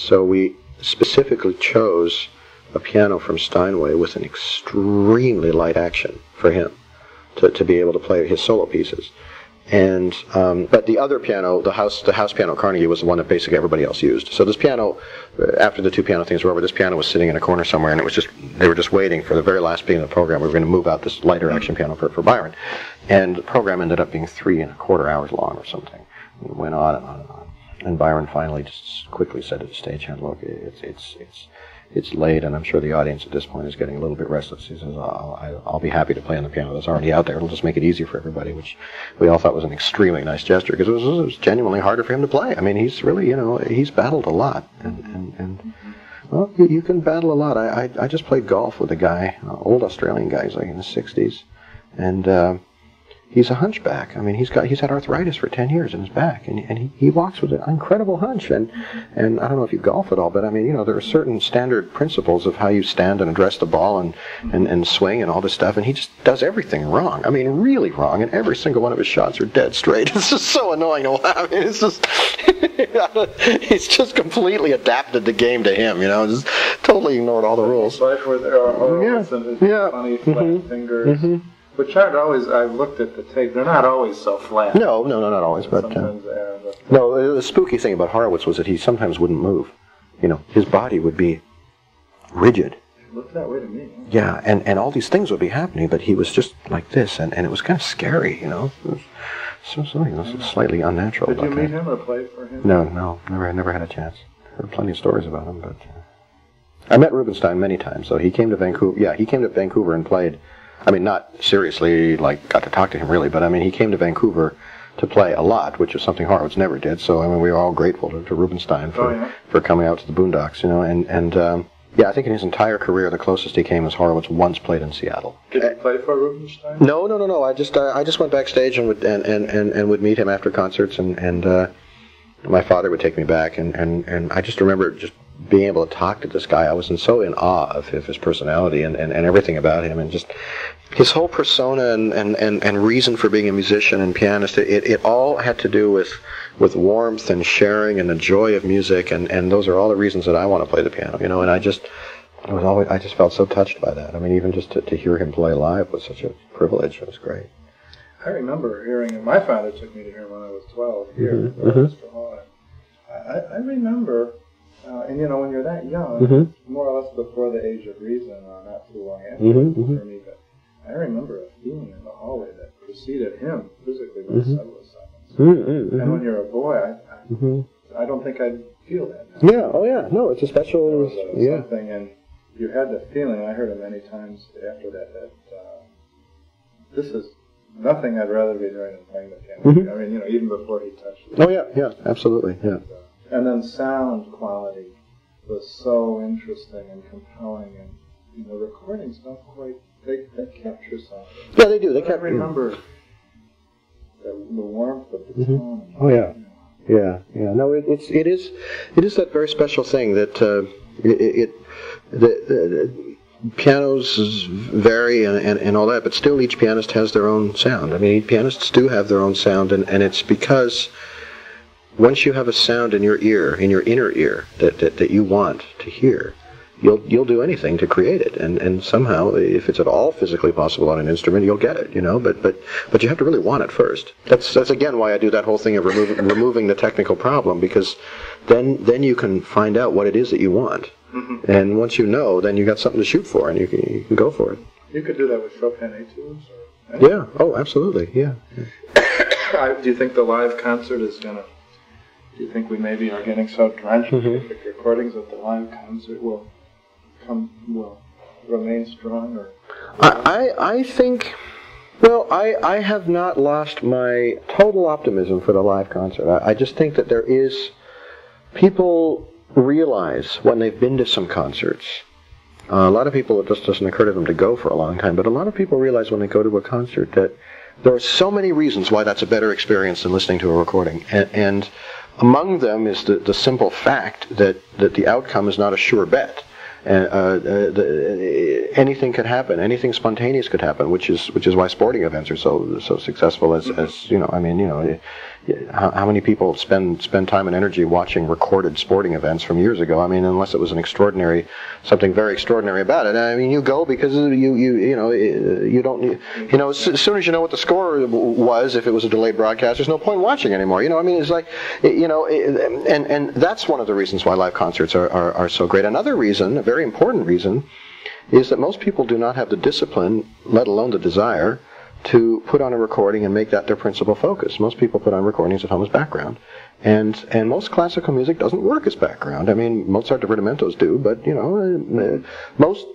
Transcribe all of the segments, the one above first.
So we specifically chose a piano from Steinway with an extremely light action for him to be able to play his solo pieces. And but the other piano, the house piano Carnegie, was the one that basically everybody else used. So this piano, after the two piano things were over, this piano was sitting in a corner somewhere, and it was just, they were just waiting for the very last beat of the program. We were going to move out this lighter action piano for Byron, and the program ended up being 3¼ hours long or something. It went on and on and on. And Byron finally just quickly said to the stagehand, "Look, it's late, and I'm sure the audience at this point is getting a little bit restless." He says, I'll be happy to play on the piano that's already out there. It'll just make it easier for everybody," which we all thought was an extremely nice gesture, because it was genuinely harder for him to play. I mean, he's really, he's battled a lot. And well, you can battle a lot. I just played golf with a guy, an old Australian guy, he's like in his 60s, and he's a hunchback. I mean, he's had arthritis for 10 years in his back, and he walks with an incredible hunch. And I don't know if you golf at all, but I mean, there are certain standard principles of how you stand and address the ball and swing and all this stuff, and he just does everything wrong. I mean, really wrong, and every single one of his shots are dead straight. It's just so annoying to watch. I mean, it's just he's just completely adapted the game to him. Just totally ignored all the rules. Right where there are funny flat fingers. Mm-hmm. Which aren't always, I've looked at the tape, they're not always so flat. No, not always. But sometimes they are. No, the spooky thing about Horowitz was that he sometimes wouldn't move. His body would be rigid. It looked that way to me. Yeah, and all these things would be happening, but he was just like this, and it was kind of scary, It was slightly unnatural. Did you meet him or play for him? No, never had a chance. Heard plenty of stories about him, but I met Rubinstein many times. So he came to Vancouver. Yeah, he came to Vancouver and played. I mean, not seriously, got to talk to him really, but I mean, he came to Vancouver to play a lot, which is something Horowitz never did. So I mean, we were all grateful to Rubinstein for coming out to the Boondocks, and yeah, I think in his entire career, the closest he came was Horowitz once played in Seattle. Did he play for Rubinstein? No. I just went backstage and would meet him after concerts, and my father would take me back, and I just remember just being able to talk to this guy. I was so in awe of his personality and everything about him, and just his whole persona and reason for being a musician and pianist. It all had to do with warmth and sharing and the joy of music, and those are all the reasons that I want to play the piano. And I just felt so touched by that. I mean, even just to hear him play live was such a privilege. It was great. I remember hearing him. My father took me to hear him when I was 12 here at Mr. Hall. I remember. And when you're that young, more or less before the age of reason, not too long after for me, but I remember a feeling in the hallway that preceded him physically by several seconds. And when you're a boy, I don't think I'd feel that now. Yeah, oh yeah, no, it's a special, something, and you had the feeling, I heard it many times after that this is nothing I'd rather be doing than playing the piano. I mean, even before he touched it. Oh yeah, absolutely, yeah. And then sound quality was so interesting and compelling, and the recordings don't quite, they capture something. Yeah, they do. I remember the warmth of the tone. Oh yeah. Yeah. No, it is that very special thing that the pianos vary and all that, but still each pianist has their own sound. I mean, pianists do have their own sound, and it's because once you have a sound in your ear, in your inner ear, that you want to hear, you'll do anything to create it, and somehow, if it's at all physically possible on an instrument, you'll get it, but you have to really want it first. That's again why I do that whole thing of removing the technical problem, because then you can find out what it is that you want, and once you know, then you got something to shoot for, and you can go for it. You could do that with Chopin etudes, Yeah. Oh, absolutely. Yeah. Do you think the live concert is gonna? Do you think we maybe are getting so drenched with the recordings that the live concert will remain strong? Or I think, well, I have not lost my total optimism for the live concert. I just think that there is, people realize when they've been to some concerts, a lot of people, it just doesn't occur to them to go for a long time, but a lot of people realize when they go to a concert that there are so many reasons why that's a better experience than listening to a recording, and among them is the simple fact that the outcome is not a sure bet. Anything could happen. Anything spontaneous could happen, which is why sporting events are so successful. As how many people spend time and energy watching recorded sporting events from years ago? I mean, unless it was something very extraordinary about it. I mean, you go because you don't, as soon as you know what the score was, if it was a delayed broadcast, there's no point in watching anymore. I mean, it's like, and that's one of the reasons why live concerts are so great. Another reason, a very important reason, is that most people do not have the discipline, let alone the desire, to put on a recording and make that their principal focus. Most people put on recordings at home as background. And most classical music doesn't work as background. I mean, Mozart divertimentos do, but, most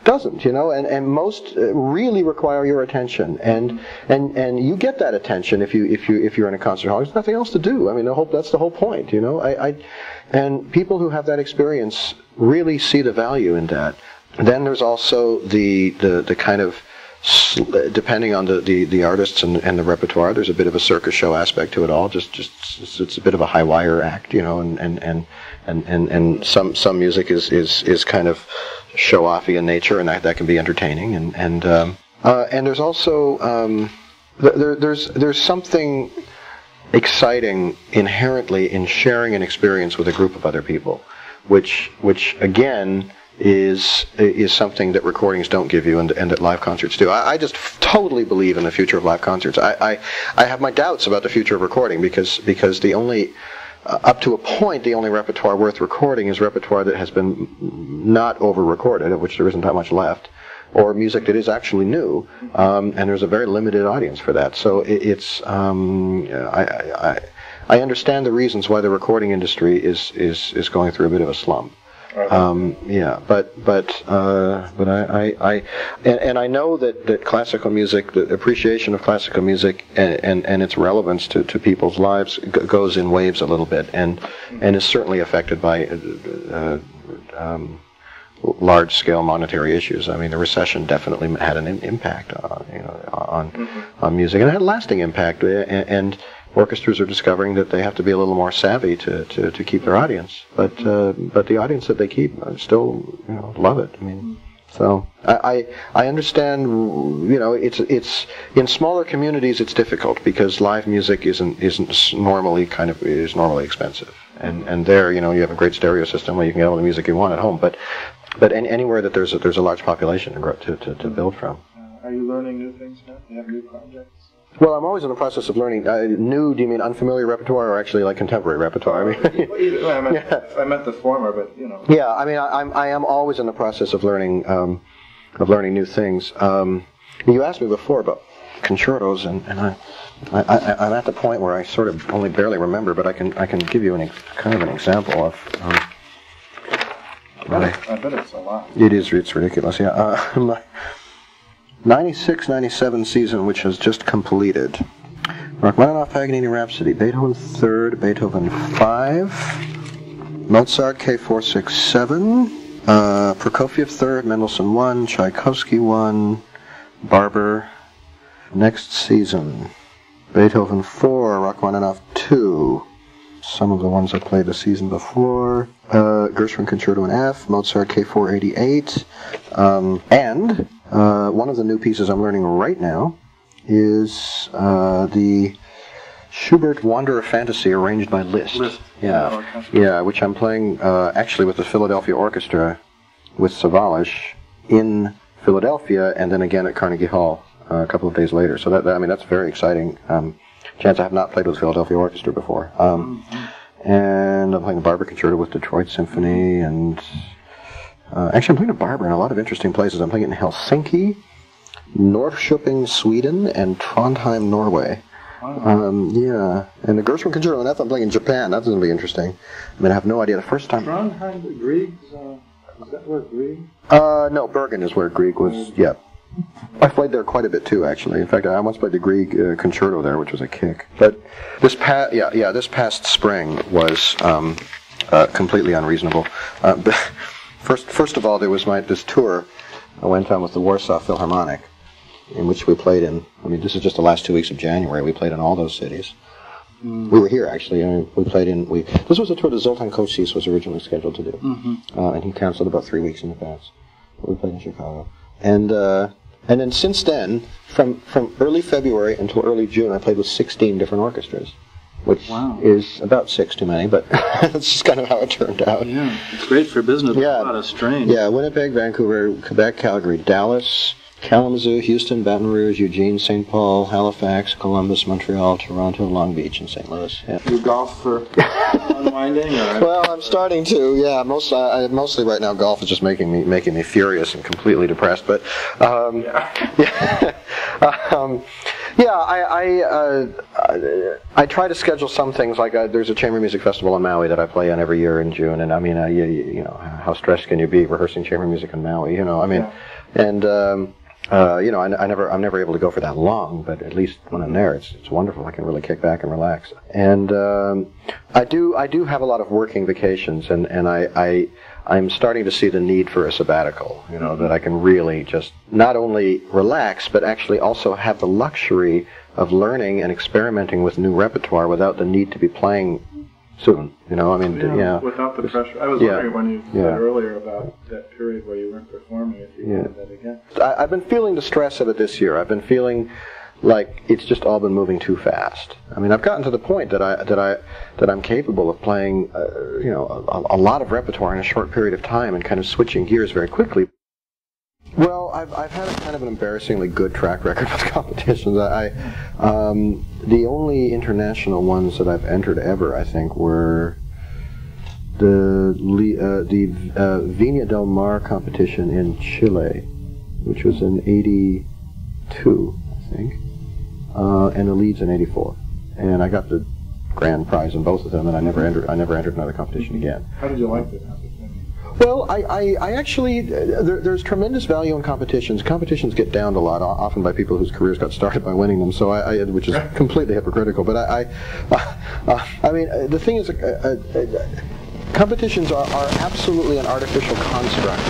doesn't, and most really require your attention. And you get that attention if you're in a concert hall. There's nothing else to do. I mean, that's the whole point, and people who have that experience really see the value in that. Then there's also the kind of, depending on the artists and the repertoire, there's a bit of a circus show aspect to it all. Just it's a bit of a high wire act, and some music is kind of show offy in nature, and that can be entertaining. And there's also there's something exciting inherently in sharing an experience with a group of other people, which again is something that recordings don't give you and that live concerts do. I just totally believe in the future of live concerts. I have my doubts about the future of recording because the only up to a point the only repertoire worth recording is repertoire that has been not over recorded, of which there isn't that much left, or music that is actually new, and there's a very limited audience for that. So I understand the reasons why the recording industry is going through a bit of a slump. But I know that classical music, the appreciation of classical music and its relevance to people's lives goes in waves a little bit, and is certainly affected by large-scale monetary issues. I mean, the recession definitely had an impact on music, and it had a lasting impact. And orchestras are discovering that they have to be a little more savvy to keep their audience, but the audience that they keep still love it. I mean, so I understand. It's in smaller communities it's difficult because live music isn't normally expensive, and there you have a great stereo system where you can get all the music you want at home, but anywhere that there's a large population to build from. Are you learning new things now? Do you have new projects? Well, I'm always in the process of learning. New, do you mean unfamiliar repertoire or actually like contemporary repertoire? I mean, I meant the former, but Yeah, I mean, I am always in the process of learning new things. You asked me before about concertos, and I'm at the point where I sort of only barely remember, but I can give you kind of an example of. I bet it's a lot. It's ridiculous. Yeah. 96-97 season, which has just completed. Rachmaninoff Paganini Rhapsody, Beethoven 3rd, Beethoven 5, Mozart K467, Prokofiev 3rd, Mendelssohn 1, Tchaikovsky 1, Barber. Next season, Beethoven 4, Rachmaninoff 2. Some of the ones I played the season before. Gershwin Concerto in F, Mozart K488, and one of the new pieces I'm learning right now is the Schubert Wanderer Fantasy arranged by Liszt. Yeah, which I'm playing actually with the Philadelphia Orchestra with Savalas in Philadelphia, and then again at Carnegie Hall a couple of days later. So that's very exciting. Chance I have not played with the Philadelphia Orchestra before. And I'm playing the Barber Concerto with Detroit Symphony, and actually I'm playing the Barber in a lot of interesting places. I'm playing it in Helsinki, Norrköping, Sweden, and Trondheim, Norway. Yeah, and the Gershwin Concerto in F I'm playing in Japan. That's going to be interesting. I mean, I have no idea. The first time... Trondheim, Grieg's, is that where Grieg? No, Bergen is where Grieg was, yeah. I played there quite a bit too, actually. In fact, I once played the Grieg concerto there, which was a kick. But this past spring was completely unreasonable. First of all, there was this tour I went on with the Warsaw Philharmonic, in which we played in. I mean, this is just the last 2 weeks of January. We played in all those cities. We were here actually. We played in. This was a tour that Zoltan Kocsis was originally scheduled to do, and he canceled about 3 weeks in advance. We played in Chicago. And then since then, from early February until early June, I played with 16 different orchestras. which is about 6 too many, but that's just kind of how it turned out. Yeah, it's great for business. Yeah, a lot of strain. Yeah, Winnipeg, Vancouver, Quebec, Calgary, Dallas, Kalamazoo, Houston, Baton Rouge, Eugene, St. Paul, Halifax, Columbus, Montreal, Toronto, Long Beach, and St. Louis. Yeah. You golf for unwinding? Or? Well, I'm starting to. Yeah, mostly right now golf is just making me furious and completely depressed. But I try to schedule some things like there's a chamber music festival in Maui that I play on every year in June, and I mean, you know, how stressed can you be rehearsing chamber music in Maui? You know, I mean, and. You know, I'm never able to go for that long, but at least when I'm there, it's wonderful. I can really kick back and relax. And I do have a lot of working vacations, and I'm starting to see the need for a sabbatical. You know, that I can really just not only relax, but actually also have the luxury of learning and experimenting with new repertoire without the need to be playing soon. You know, I mean, without the pressure. I was wondering when you said earlier about that period where you weren't performing, if you wanted that again. I've been feeling the stress of it this year. I've been feeling like it's just all been moving too fast. I mean, I've gotten to the point that I'm capable of playing, you know, a lot of repertoire in a short period of time and kind of switching gears very quickly. Well, I've had a kind of an embarrassingly good track record with competitions. The only international ones that I've entered ever, I think, were the Viña del Mar competition in Chile, which was in '82, I think, and the Leeds in '84, and I got the grand prize in both of them, and I never entered another competition again. How did you like the competition? Well, I actually, there's tremendous value in competitions. Competitions get downed a lot, often by people whose careers got started by winning them, so which is completely hypocritical. But I mean, the thing is, competitions are absolutely an artificial construct,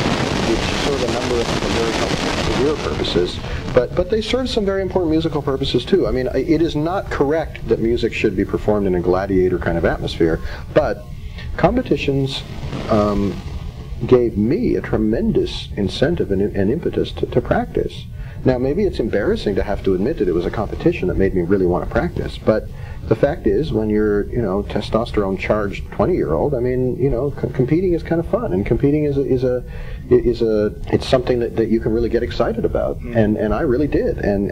which serve a number of very helpful career purposes, but they serve some very important musical purposes too. I mean, it is not correct that music should be performed in a gladiator kind of atmosphere, but competitions gave me a tremendous incentive and impetus to practice. Now, maybe it's embarrassing to have to admit that it was a competition that made me really want to practice, but the fact is, when you're, you know, testosterone-charged 20-year-old, I mean, you know, competing is kind of fun, and competing it's something that you can really get excited about, and I really did, and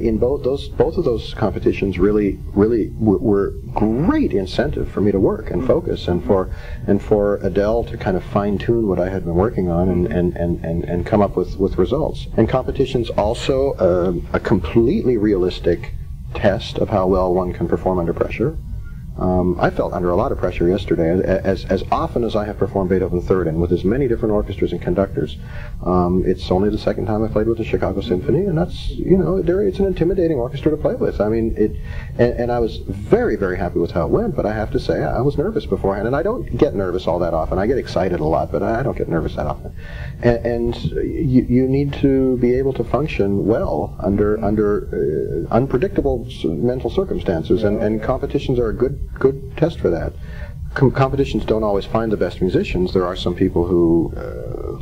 in both of those competitions really were great incentive for me to work and focus, and for Adele to kind of fine-tune what I had been working on and come up with results. And competitions also a completely realistic test of how well one can perform under pressure. I felt under a lot of pressure yesterday, as often as I have performed Beethoven Third, and with as many different orchestras and conductors. It's only the second time I played with the Chicago Symphony, and that's, you know, it's an intimidating orchestra to play with. I mean, and I was very, very happy with how it went, but I have to say I was nervous beforehand, and I don't get nervous all that often. I get excited a lot, but I don't get nervous that often. And you need to be able to function well under unpredictable mental circumstances, and competitions are a good test for that. Competitions don't always find the best musicians. There are some people who,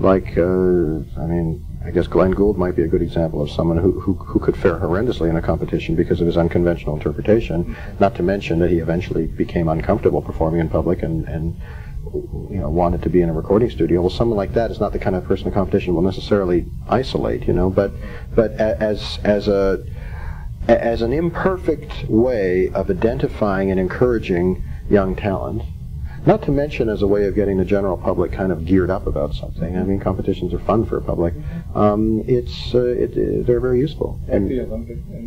I mean, I guess Glenn Gould might be a good example of someone who could fare horrendously in a competition because of his unconventional interpretation, not to mention that he eventually became uncomfortable performing in public and you know, wanted to be in a recording studio. Well, someone like that is not the kind of person a competition will necessarily isolate, you know, but as an imperfect way of identifying and encouraging young talent, not to mention as a way of getting the general public kind of geared up about something. I mean, competitions are fun for a public. They're very useful. And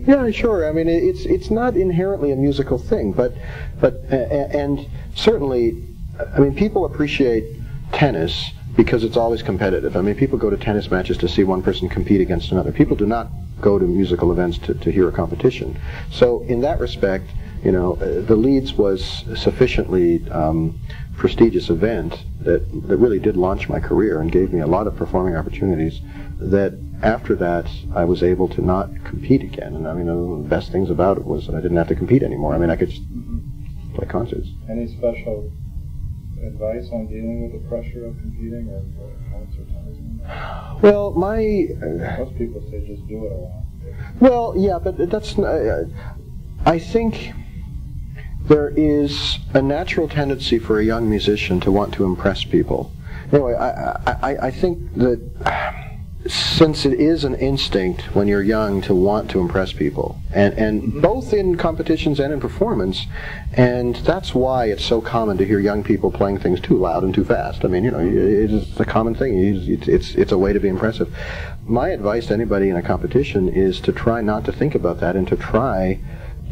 yeah, sure. I mean, it's not inherently a musical thing, but certainly, I mean, people appreciate tennis because it's always competitive. I mean, people go to tennis matches to see one person compete against another. People do not go to musical events to hear a competition. So in that respect, you know, the Leeds was a sufficiently prestigious event that really did launch my career and gave me a lot of performing opportunities, that after that I was able to not compete again. And I mean, the best things about it was that I didn't have to compete anymore. I mean, I could just play concerts. Any special advice on dealing with the pressure of competing, or advertising? Well, most people say just do it a lot. Well, yeah, but that's. I think there is a natural tendency for a young musician to want to impress people. Anyway, I think that since it is an instinct when you're young to want to impress people, and both in competitions and in performance, and that's why it's so common to hear young people playing things too loud and too fast. I mean, you know, it's a common thing. It's a way to be impressive. My advice to anybody in a competition is to try not to think about that and to try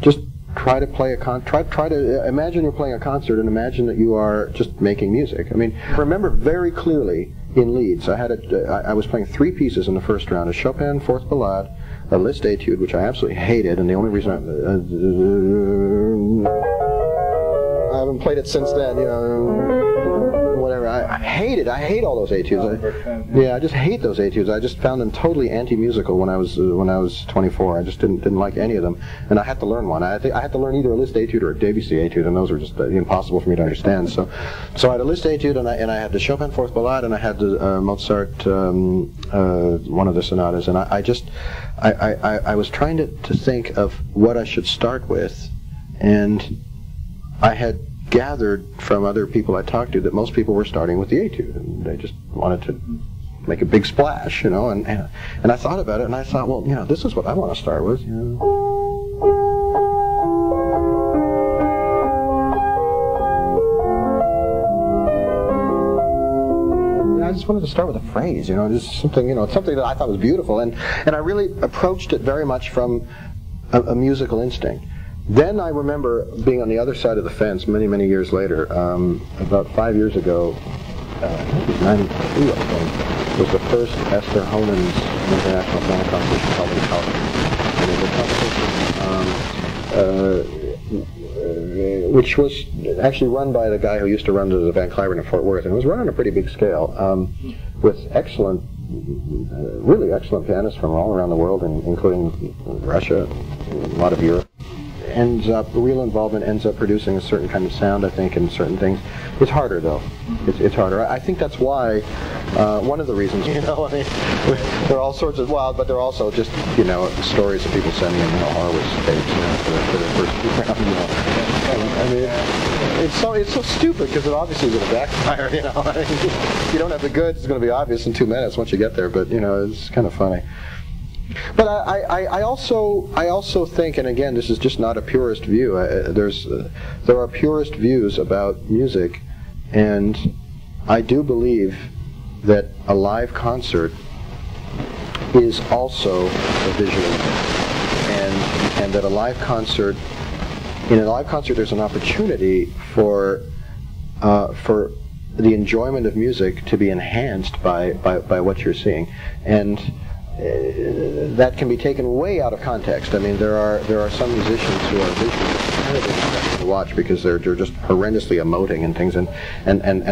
to play try to imagine you're playing a concert and imagine that you are just making music. I mean, remember very clearly in Leeds, I was playing 3 pieces in the first round: a Chopin Fourth Ballade, a Liszt Etude, which I absolutely hated, and the only reason I haven't played it since then, you know, whatever. I hate it. I hate all those etudes. I just hate those etudes. I just found them totally anti-musical when I was 24. I just didn't like any of them, and I had to learn one. I had to learn either a Liszt Etude or a Debussy Etude, and those were just impossible for me to understand. So I had a Liszt Etude, and I had the Chopin Fourth Ballade, and I had the Mozart one of the sonatas, and I was trying to think of what I should start with, and I had gathered from other people I talked to that most people were starting with the etude, and they just wanted to make a big splash, you know, and I thought about it, and I thought, well, you know, this is what I want to start with, you know. I just wanted to start with a phrase, you know, just something, you know, something that I thought was beautiful, and I really approached it very much from a musical instinct. Then I remember being on the other side of the fence many years later, about 5 years ago, I think it was 92, I think, was the first Esther Honen's International Piano Competition held in California. And it was a competition which was actually run by the guy who used to run the Van Cliburn in Fort Worth, and it was run on a pretty big scale, with excellent, really excellent pianists from all around the world, including Russia, a lot of Europe. Real involvement ends up producing a certain kind of sound, I think, in certain things. It's harder, though. It's harder. I think that's why, one of the reasons, you know, I mean, there are all sorts of wild, but there are also just, you know, stories of people sending in, you know, Horowitz tapes, you know, for the first round, you know. I mean, it's so stupid, because it obviously is going to backfire, you know. I mean, if you don't have the goods, it's going to be obvious in 2 minutes once you get there, but, you know, it's kind of funny. But I also think, and again, this is just not a purist view. There are purist views about music, and I do believe that a live concert is also a visual thing, and that in a live concert there's an opportunity for the enjoyment of music to be enhanced by what you're seeing, and that can be taken way out of context. I mean, there are some musicians who are visually terribly interesting to watch because they're just horrendously emoting and things, and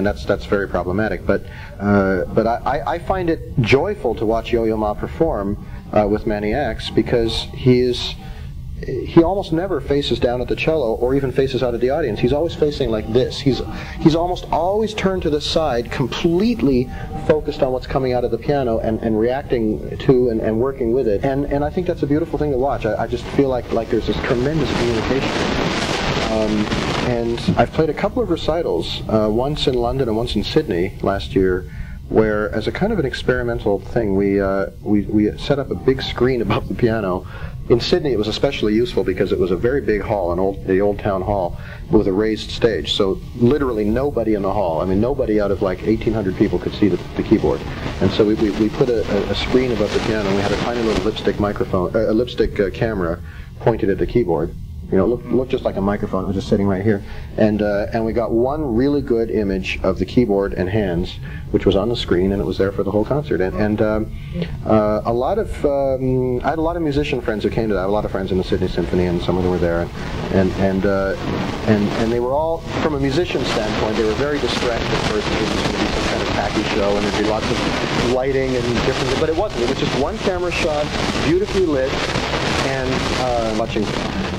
that's very problematic. But I find it joyful to watch Yo-Yo Ma perform with Maniacs, because he almost never faces down at the cello or even faces out at the audience. He's always facing like this. He's almost always turned to the side, completely focused on what's coming out of the piano and reacting to and working with it. And I think that's a beautiful thing to watch. I just feel like there's this tremendous communication. And I've played a couple of recitals, once in London and once in Sydney last year, where, as a kind of an experimental thing, we set up a big screen above the piano. In Sydney, it was especially useful because it was a very big hall, the old town hall, with a raised stage. So literally nobody in the hall, I mean, nobody out of like 1,800 people could see the keyboard. And so we put a screen above the piano. We had a tiny little lipstick microphone, a lipstick camera pointed at the keyboard. You know, looked just like a microphone. It was just sitting right here, and we got one really good image of the keyboard and hands, which was on the screen, and it was there for the whole concert. And a lot of I had a lot of musician friends who came to that. I have a lot of friends in the Sydney Symphony, and some of them were there, and they were all, from a musician standpoint, they were very distressed at first. It was going to be some kind of tacky show, and there'd be lots of lighting and different, but it wasn't. It was just one camera shot, beautifully lit, and watching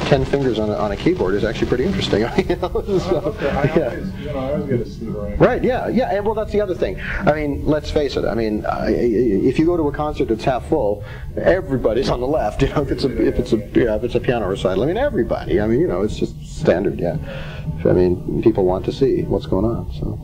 10 fingers on a keyboard is actually pretty interesting. I always get a sleeper. Right, yeah, and well, that's the other thing. I mean, let's face it. I mean, if you go to a concert that's half full, everybody's on the left. You know, if it's a piano recital, I mean, everybody. I mean, you know, it's just standard. Yeah. I mean, people want to see what's going on. So.